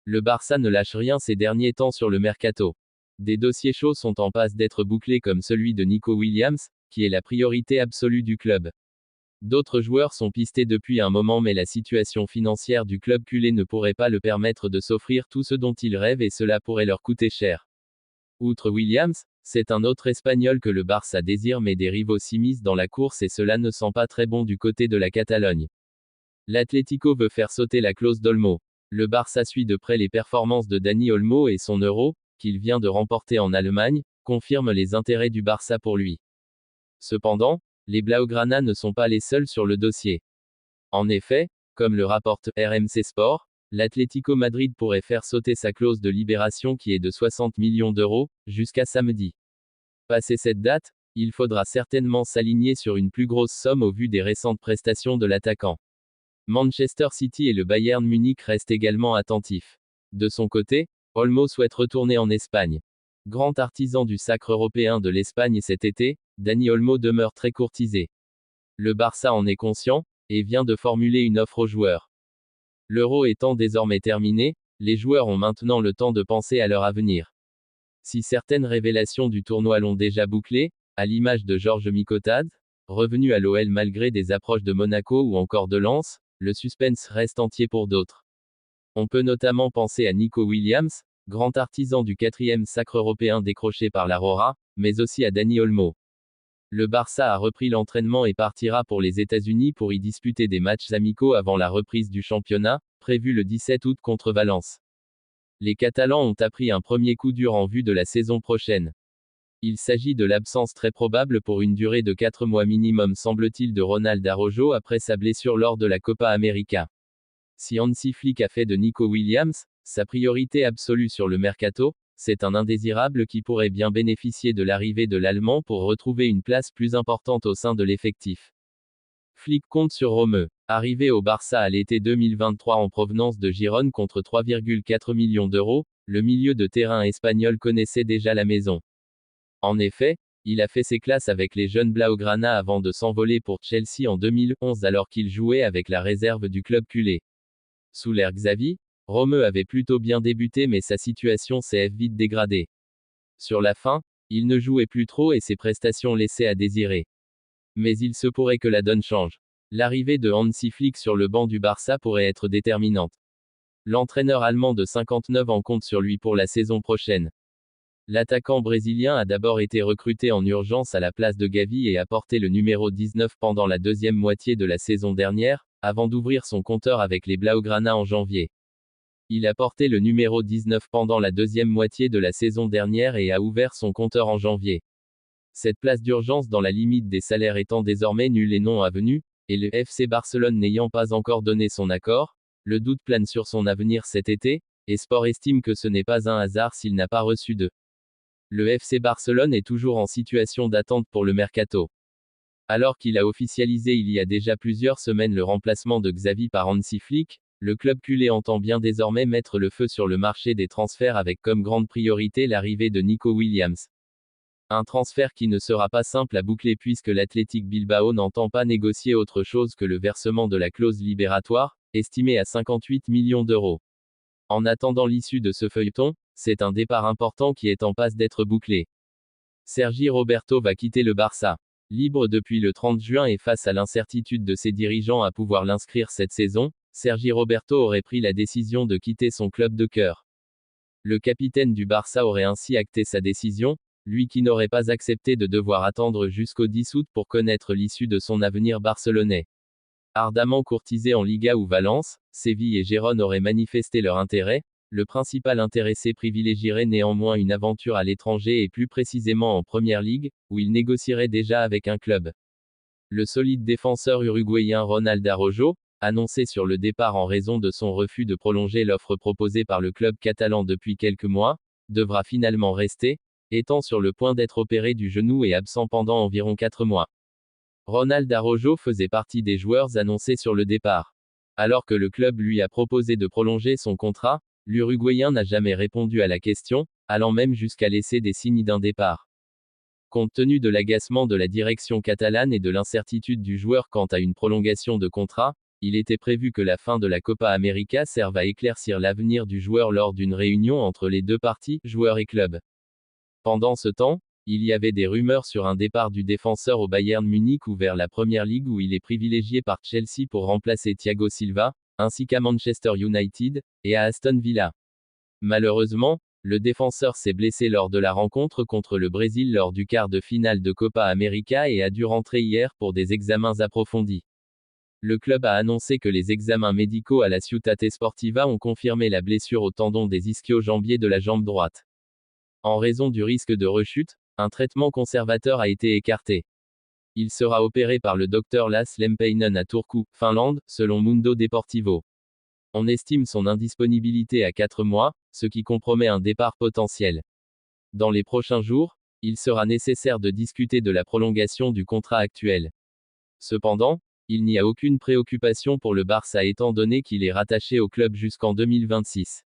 Le Barça ne lâche rien ces derniers temps sur le mercato. Des dossiers chauds sont en passe d'être bouclés comme celui de Nico Williams, qui est la priorité absolue du club. D'autres joueurs sont pistés depuis un moment mais la situation financière du club culé ne pourrait pas le permettre de s'offrir tout ce dont il rêve et cela pourrait leur coûter cher. Outre Williams, c'est un autre Espagnol que le Barça désire mais des rivaux s'immiscent dans la course et cela ne sent pas très bon du côté de la Catalogne. L'Atlético veut faire sauter la clause d'Olmo. Le Barça suit de près les performances de Dani Olmo et son Euro, qu'il vient de remporter en Allemagne, confirme les intérêts du Barça pour lui. Cependant, les Blaugrana ne sont pas les seuls sur le dossier. En effet, comme le rapporte RMC Sport, l'Atlético Madrid pourrait faire sauter sa clause de libération qui est de 60 millions d'euros, jusqu'à samedi. Passé cette date, il faudra certainement s'aligner sur une plus grosse somme au vu des récentes prestations de l'attaquant. Manchester City et le Bayern Munich restent également attentifs. De son côté, Olmo souhaite retourner en Espagne. Grand artisan du sacre européen de l'Espagne cet été, Dani Olmo demeure très courtisé. Le Barça en est conscient, et vient de formuler une offre aux joueurs. L'Euro étant désormais terminé, les joueurs ont maintenant le temps de penser à leur avenir. Si certaines révélations du tournoi l'ont déjà bouclé, à l'image de Georges Micotad, revenu à l'OL malgré des approches de Monaco ou encore de Lens, le suspense reste entier pour d'autres. On peut notamment penser à Nico Williams, grand artisan du 4e sacre européen décroché par l'Aurora, mais aussi à Dani Olmo. Le Barça a repris l'entraînement et partira pour les États-Unis pour y disputer des matchs amicaux avant la reprise du championnat, prévu le 17 août contre Valence. Les Catalans ont appris un premier coup dur en vue de la saison prochaine. Il s'agit de l'absence très probable pour une durée de 4 mois minimum semble-t-il de Ronald Araujo après sa blessure lors de la Copa América. Si Hansi Flick a fait de Nico Williams sa priorité absolue sur le mercato, c'est un indésirable qui pourrait bien bénéficier de l'arrivée de l'Allemand pour retrouver une place plus importante au sein de l'effectif. Flick compte sur Romeu. Arrivé au Barça à l'été 2023 en provenance de Gérone contre 3,4 millions d'euros, le milieu de terrain espagnol connaissait déjà la maison. En effet, il a fait ses classes avec les jeunes Blaugrana avant de s'envoler pour Chelsea en 2011 alors qu'il jouait avec la réserve du club culé. Sous l'ère Xavi, Romeu avait plutôt bien débuté mais sa situation s'est vite dégradée. Sur la fin, il ne jouait plus trop et ses prestations laissaient à désirer. Mais il se pourrait que la donne change. L'arrivée de Hansi Flick sur le banc du Barça pourrait être déterminante. L'entraîneur allemand de 59 ans compte sur lui pour la saison prochaine. L'attaquant brésilien a d'abord été recruté en urgence à la place de Gavi et a porté le numéro 19 pendant la deuxième moitié de la saison dernière, avant d'ouvrir son compteur avec les Blaugrana en janvier. Il a porté le numéro 19 pendant la deuxième moitié de la saison dernière et a ouvert son compteur en janvier. Cette place d'urgence dans la limite des salaires étant désormais nulle et non avenue, et le FC Barcelone n'ayant pas encore donné son accord, le doute plane sur son avenir cet été, et Sport estime que ce n'est pas un hasard s'il n'a pas reçu de. Le FC Barcelone est toujours en situation d'attente pour le mercato. Alors qu'il a officialisé il y a déjà plusieurs semaines le remplacement de Xavi par Hansi Flick, le club culé entend bien désormais mettre le feu sur le marché des transferts avec comme grande priorité l'arrivée de Nico Williams. Un transfert qui ne sera pas simple à boucler puisque l'Athletic Bilbao n'entend pas négocier autre chose que le versement de la clause libératoire, estimée à 58 millions d'euros. En attendant l'issue de ce feuilleton, c'est un départ important qui est en passe d'être bouclé. Sergi Roberto va quitter le Barça. Libre depuis le 30 juin et face à l'incertitude de ses dirigeants à pouvoir l'inscrire cette saison, Sergi Roberto aurait pris la décision de quitter son club de cœur. Le capitaine du Barça aurait ainsi acté sa décision, lui qui n'aurait pas accepté de devoir attendre jusqu'au 10 août pour connaître l'issue de son avenir barcelonais. Ardemment courtisé en Liga ou Valence, Séville et Gérone auraient manifesté leur intérêt, le principal intéressé privilégierait néanmoins une aventure à l'étranger et plus précisément en Première Ligue, où il négocierait déjà avec un club. Le solide défenseur uruguayen Ronald Araujo, annoncé sur le départ en raison de son refus de prolonger l'offre proposée par le club catalan depuis quelques mois, devra finalement rester, étant sur le point d'être opéré du genou et absent pendant environ 4 mois. Ronald Araujo faisait partie des joueurs annoncés sur le départ. Alors que le club lui a proposé de prolonger son contrat, l'Uruguayen n'a jamais répondu à la question, allant même jusqu'à laisser des signes d'un départ. Compte tenu de l'agacement de la direction catalane et de l'incertitude du joueur quant à une prolongation de contrat, Il était prévu que la fin de la Copa América serve à éclaircir l'avenir du joueur lors d'une réunion entre les deux parties, joueurs et club. Pendant ce temps, il y avait des rumeurs sur un départ du défenseur au Bayern Munich ou vers la Première Ligue où il est privilégié par Chelsea pour remplacer Thiago Silva, ainsi qu'à Manchester United, et à Aston Villa. Malheureusement, le défenseur s'est blessé lors de la rencontre contre le Brésil lors du quart de finale de Copa América et a dû rentrer hier pour des examens approfondis. Le club a annoncé que les examens médicaux à la Ciutat Esportiva ont confirmé la blessure au tendon des ischio-jambiers de la jambe droite. En raison du risque de rechute, un traitement conservateur a été écarté. Il sera opéré par le docteur Lasse Lempäinen à Turku, Finlande, selon Mundo Deportivo. On estime son indisponibilité à 4 mois, ce qui compromet un départ potentiel. Dans les prochains jours, il sera nécessaire de discuter de la prolongation du contrat actuel. Cependant, il n'y a aucune préoccupation pour le Barça étant donné qu'il est rattaché au club jusqu'en 2026.